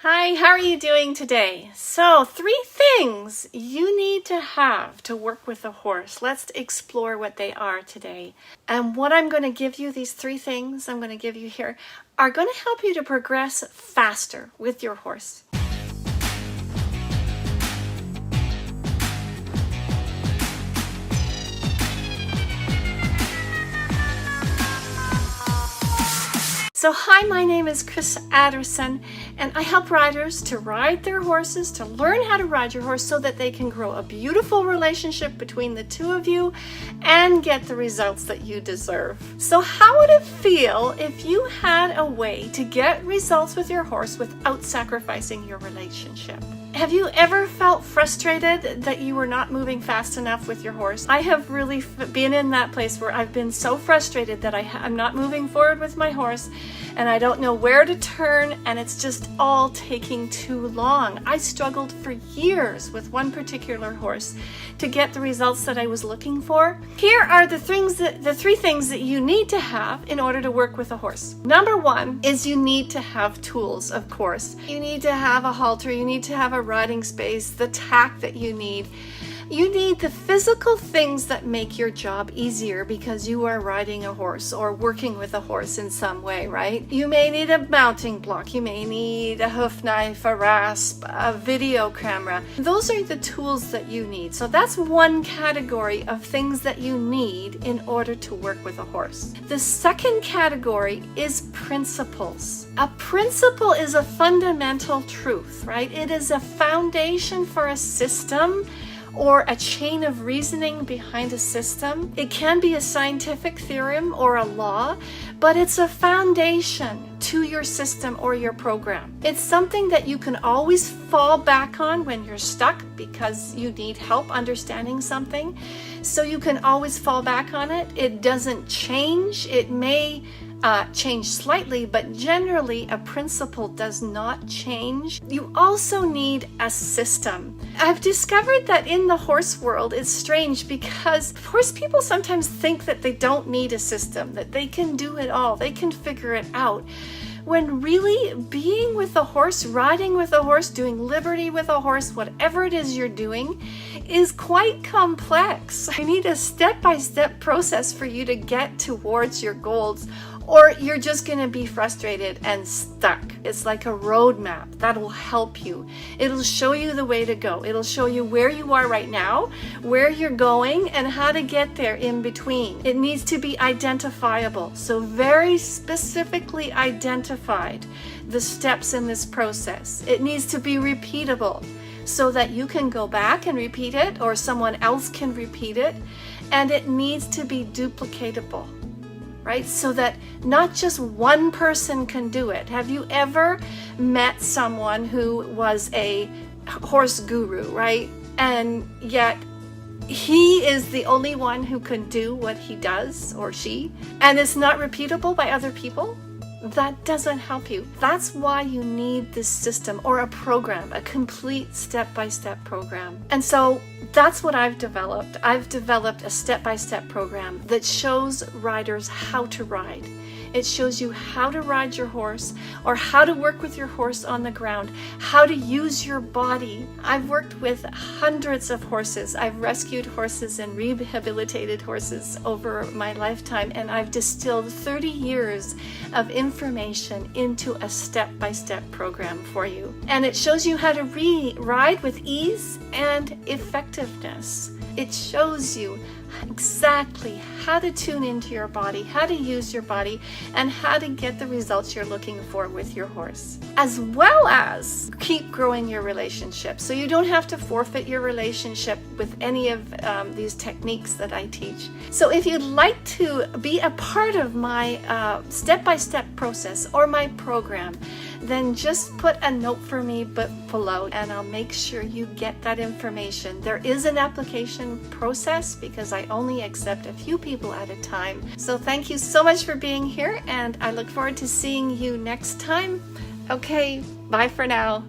Hi, how are you doing today? So, 3 things you need to have to work with a horse. Let's explore what they are today. And what I'm going to give you, these 3 things I'm going to give you here, are going to help you to progress faster with your horse. So hi, my name is Adderson, and I help riders to ride their horses, to learn how to ride your horse so that they can grow a beautiful relationship between the two of you and get the results that you deserve. So how would it feel if you had a way to get results with your horse without sacrificing your relationship? Have you ever felt frustrated that you were not moving fast enough with your horse? I have really been in that place where I've been so frustrated that I'm not moving forward with my horse and I don't know where to turn, and it's just all taking too long. I struggled for years with one particular horse to get the results that I was looking for. Here are the 3 things that you need to have in order to work with a horse. Number 1 is you need to have tools, of course. You need to have a halter, you need to have a riding space, the tack that you need. You need the physical things that make your job easier because you are riding a horse or working with a horse in some way, right? You may need a mounting block, you may need a hoof knife, a rasp, a video camera. Those are the tools that you need. So that's one category of things that you need in order to work with a horse. The second category is principles. A principle is a fundamental truth, right? It is a foundation for a system or a chain of reasoning behind a system. It can be a scientific theorem or a law, but it's a foundation to your system or your program. It's something that you can always fall back on when you're stuck because you need help understanding something. So you can always fall back on it. It doesn't change. It may change slightly, but generally a principle does not change. You also need a system. I've discovered that in the horse world, it's strange because horse people sometimes think that they don't need a system, that they can do it all, they can figure it out. When really being with a horse, riding with a horse, doing liberty with a horse, whatever it is you're doing, is quite complex. You need a step-by-step process for you to get towards your goals, or you're just going to be frustrated and stuck. It's like a roadmap that will help you. It'll show you the way to go. It'll show you where you are right now, where you're going, and how to get there in between. It needs to be identifiable, so very specifically identified, the steps in this process. It needs to be repeatable so that you can go back and repeat it, or someone else can repeat it, and it needs to be duplicatable. Right? So that not just one person can do it. Have you ever met someone who was a horse guru, right? And yet he is the only one who can do what he does, or she, and it's not repeatable by other people? That doesn't help you. That's why you need this system or a program, a complete step-by-step program. And so that's what I've developed. I've developed a step-by-step program that shows riders how to ride. It shows you how to ride your horse, or how to work with your horse on the ground, how to use your body. I've worked with hundreds of horses. I've rescued horses and rehabilitated horses over my lifetime, and I've distilled 30 years of information into a step-by-step program for you. And it shows you how to ride with ease and effectiveness. It shows you exactly how to tune into your body, how to use your body, and how to get the results you're looking for with your horse, as well as keep growing your relationship. So you don't have to forfeit your relationship with any of these techniques that I teach. So if you'd like to be a part of my step-by-step process or my program, then just put a note for me below and I'll make sure you get that information. There is an application process because I only accept a few people at a time. So thank you so much for being here, and I look forward to seeing you next time. Okay, bye for now.